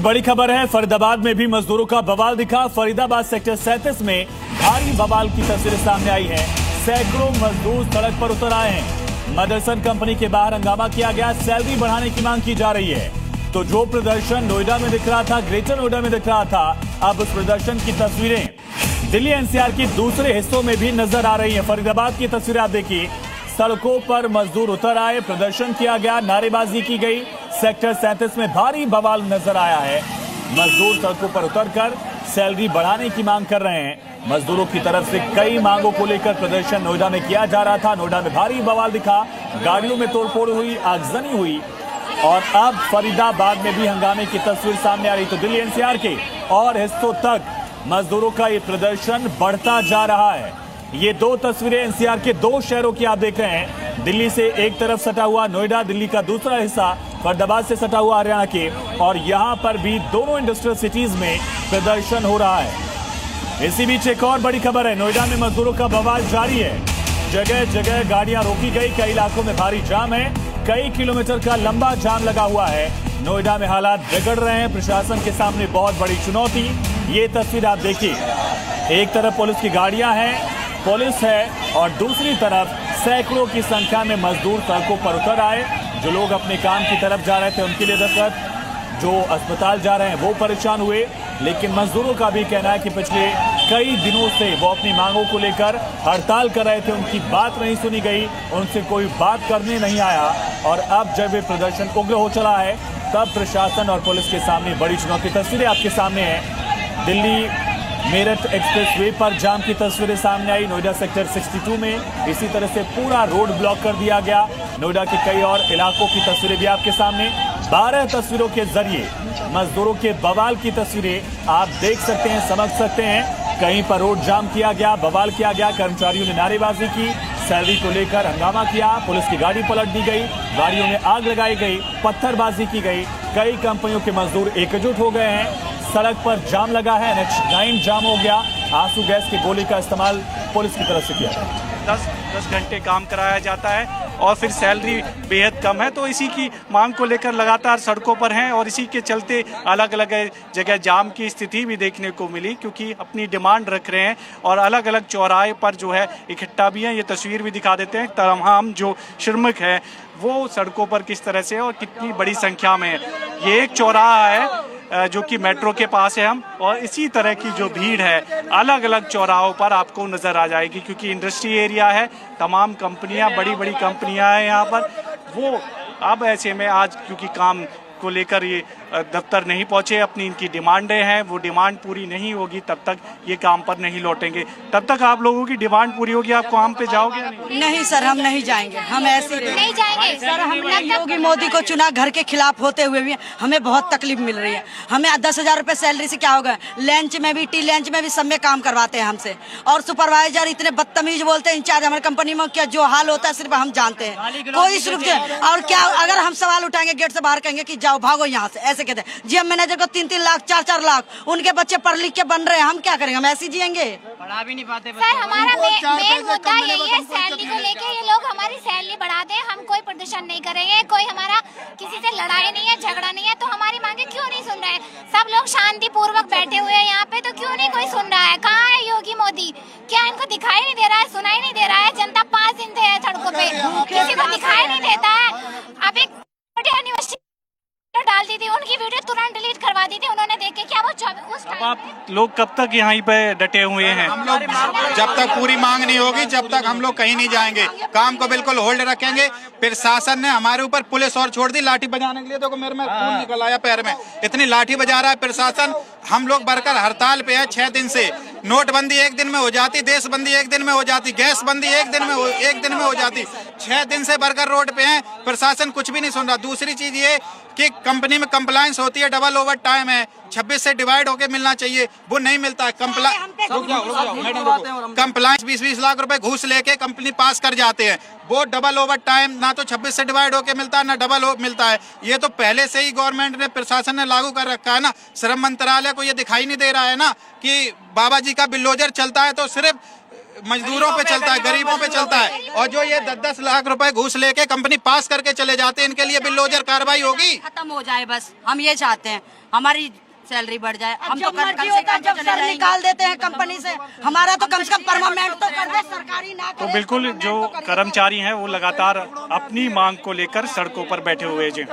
बड़ी खबर है। फरीदाबाद में भी मजदूरों का बवाल दिखा। फरीदाबाद सेक्टर 37 में भारी बवाल की तस्वीरें सामने आई है। सैकड़ों मजदूर सड़क पर उतर आए हैं। मदरसन कंपनी के बाहर हंगामा किया गया। सैलरी बढ़ाने की मांग की जा रही है। तो जो प्रदर्शन नोएडा में दिख रहा था, ग्रेटर नोएडा में दिख रहा था, अब उस प्रदर्शन की तस्वीरें दिल्ली एनसीआर के दूसरे हिस्सों में भी नजर आ रही है। फरीदाबाद की तस्वीरें आप देखिए। सड़कों पर मजदूर उतर आए, प्रदर्शन किया गया, नारेबाजी की गई। सेक्टर 37 में भारी बवाल नजर आया है। मजदूर सड़कों पर उतरकर सैलरी बढ़ाने की मांग कर रहे हैं। मजदूरों की तरफ से कई मांगों को लेकर प्रदर्शन नोएडा में किया जा रहा था। नोएडा में भारी बवाल दिखा, गाड़ियों में तोड़फोड़ हुई, आगजनी हुई और अब फरीदाबाद में भी हंगामे की तस्वीर सामने आ रही। तो दिल्ली एनसीआर के और हिस्सों तक मजदूरों का ये प्रदर्शन बढ़ता जा रहा है। ये दो तस्वीरें एनसीआर के दो शहरों की आप देख रहे हैं। दिल्ली से एक तरफ सटा हुआ नोएडा, दिल्ली का दूसरा हिस्सा फरीदाबाद से सटा हुआ हरियाणा के, और यहां पर भी दोनों इंडस्ट्रियल सिटीज में प्रदर्शन हो रहा है। इसी बीच एक और बड़ी खबर है। नोएडा में मजदूरों का बवाल जारी है। जगह जगह गाड़ियां रोकी गई। कई इलाकों में भारी जाम है। कई किलोमीटर का लंबा जाम लगा हुआ है। नोएडा में हालात बिगड़ रहे हैं। प्रशासन के सामने बहुत बड़ी चुनौती। ये तस्वीर आप देखिए। एक तरफ पुलिस की गाड़ियां हैं, पुलिस है, और दूसरी तरफ सैकड़ों की संख्या में मजदूर सड़कों पर उतर आए। जो लोग अपने काम की तरफ जा रहे थे उनके लिए दिक्कत, जो अस्पताल जा रहे हैं वो परेशान हुए। लेकिन मजदूरों का भी कहना है कि पिछले कई दिनों से वो अपनी मांगों को लेकर हड़ताल कर रहे थे। उनकी बात नहीं सुनी गई, उनसे कोई बात करने नहीं आया। और अब जब ये प्रदर्शन उग्र हो चला है तब प्रशासन और पुलिस के सामने बड़ी चुनौती। तस्वीरें आपके सामने हैं। दिल्ली मेरठ एक्सप्रेसवे पर जाम की तस्वीरें सामने आई। नोएडा सेक्टर 62 में इसी तरह से पूरा रोड ब्लॉक कर दिया गया। नोएडा के कई और इलाकों की तस्वीरें भी आपके सामने। 12 तस्वीरों के जरिए मजदूरों के बवाल की तस्वीरें आप देख सकते हैं, समझ सकते हैं। कहीं पर रोड जाम किया गया, बवाल किया गया, कर्मचारियों ने नारेबाजी की, सैलरी को लेकर हंगामा किया, पुलिस की गाड़ी पलट दी गई, गाड़ियों में आग लगाई गई, पत्थरबाजी की गई। कई कंपनियों के मजदूर एकजुट हो गए हैं। सड़क पर जाम लगा है, NH9 जाम हो गया। आंसू गैस की गोली का इस्तेमाल पुलिस की तरफ से किया गया। 10 घंटे काम कराया जाता है और फिर सैलरी बेहद कम है। तो इसी की मांग को लेकर लगातार सड़कों पर हैं और इसी के चलते अलग अलग जगह जाम की स्थिति भी देखने को मिली, क्योंकि अपनी डिमांड रख रहे हैं और अलग अलग चौराहे पर जो है इकट्ठा भी हैं। ये तस्वीर भी दिखा देते हैं। तमाम जो श्रमिक हैं वो सड़कों पर किस तरह से और कितनी बड़ी संख्या में है। ये एक चौराहा है जो कि मेट्रो के पास है हम, और इसी तरह की जो भीड़ है अलग अलग चौराहों पर आपको नज़र आ जाएगी, क्योंकि इंडस्ट्री एरिया है। तमाम कंपनियां, बड़ी बड़ी कंपनियां हैं यहाँ पर। वो अब ऐसे में आज क्योंकि काम को लेकर ये दफ्तर नहीं पहुंचे, अपनी इनकी डिमांडें हैं, वो डिमांड पूरी नहीं होगी तब तक ये काम पर नहीं लौटेंगे। तब तक आप लोगों की डिमांड पूरी होगी, आप काम पे जाओगे? नहीं सर, हम नहीं जाएंगे। हम ऐसे नहीं जाएंगे सर। हमने योगी मोदी को चुना, घर के खिलाफ होते हुए भी हमें बहुत तकलीफ मिल रही है। हमें 10,000 रुपए सैलरी से क्या होगा? लंच में भी, टी लंच में भी सब में काम करवाते हैं हमसे। और सुपरवाइजर इतने बदतमीज बोलते हैं। इंचार्ज हमारी कंपनी में क्या जो हाल होता है सिर्फ हम जानते हैं। कोई सिर्फ और क्या, अगर हम सवाल उठाएंगे गेट से बाहर कहेंगे कि जाओ भागो यहाँ से, ऐसे कहते हैं। जीएम मैनेजर को 3-3 लाख 4-4 लाख, उनके बच्चे पढ़ लिख के बन रहे हैं। हम क्या करेंगे? हम ऐसे जिएंगे? पढ़ा भी नहीं पाते। सर हमारा मेन मुद्दा यही है, सैलरी को लेके ये लोग हमारी सैलरी बढ़ा दें। हम कोई प्रदर्शन नहीं करेंगे, कोई हमारा किसी से लड़ाई नहीं है, झगड़ा नहीं है। तो हमारी मांगे क्यों नहीं सुन रहे हैं? सब लोग शांति पूर्वक बैठे हुए हैं यहाँ पे, तो क्यों नहीं कोई सुन रहा है? कहाँ है योगी मोदी? क्या इनको दिखाई नहीं दे रहा है, सुनाई नहीं दे रहा है? जनता 5 दिन थे सड़कों पे, किसी को दिखाई नहीं देता है। अब एक यूनिवर्सिटी डाल दी थी, उनकी वीडियो तुरंत डिलीट करवा दी थी उन्होंने, देख के क्या वो उस अब आप लोग कब तक यहाँ पे डटे हुए हैं? हम लोग जब तक पूरी मांग नहीं होगी जब तक हम लोग कहीं नहीं जाएंगे। काम को बिल्कुल होल्ड रखेंगे। फिर शासन ने हमारे ऊपर पुलिस और छोड़ दी लाठी बजाने के लिए। देखो मेरे में खून निकल आया पैर में, इतनी लाठी बजा रहा है प्रशासन। हम लोग बढ़कर हड़ताल पे है 6 दिन से। नोटबंदी 1 दिन में हो जाती, देशबंदी 1 दिन में हो जाती, गैस बंदी 1 दिन में हो जाती। 6 दिन से बढ़कर रोड पे हैं, प्रशासन कुछ भी नहीं सुन रहा। दूसरी चीज ये कि कंपनी में कंप्लायंस होती है, डबल ओवर टाइम है, 26 से डिवाइड होके मिलना चाहिए, वो नहीं मिलता है। कंप्लायंस 20-20 लाख रुपए घूस लेके कंपनी पास कर जाते हैं। वो डबल ओवर टाइम ना तो 26 से डिवाइड होके मिलता है, ना डबल मिलता है। ये तो पहले से ही गवर्नमेंट ने, प्रशासन ने लागू कर रखा है ना। श्रम मंत्रालय को ये दिखाई नहीं दे रहा है ना कि बाबा जी का बिल्डोजर चलता है तो सिर्फ मजदूरों पे चलता है, गरीबों पे चलता है। और जो ये 10-10 लाख रुपए घूस लेके कंपनी पास करके चले जाते हैं, इनके लिए बिल्डोजर कार्रवाई होगी। खत्म हो जाए बस, हम ये चाहते हैं, हमारी सैलरी बढ़ जाए। हम तो कल से जब सर निकाल देते हैं कंपनी से, हमारा तो कम से कम परमानेंट तो कर दे, सरकारी ना करे। तो बिल्कुल जो कर्मचारी हैं वो लगातार अपनी मांग को लेकर सड़कों पर बैठे हुए हैं जी।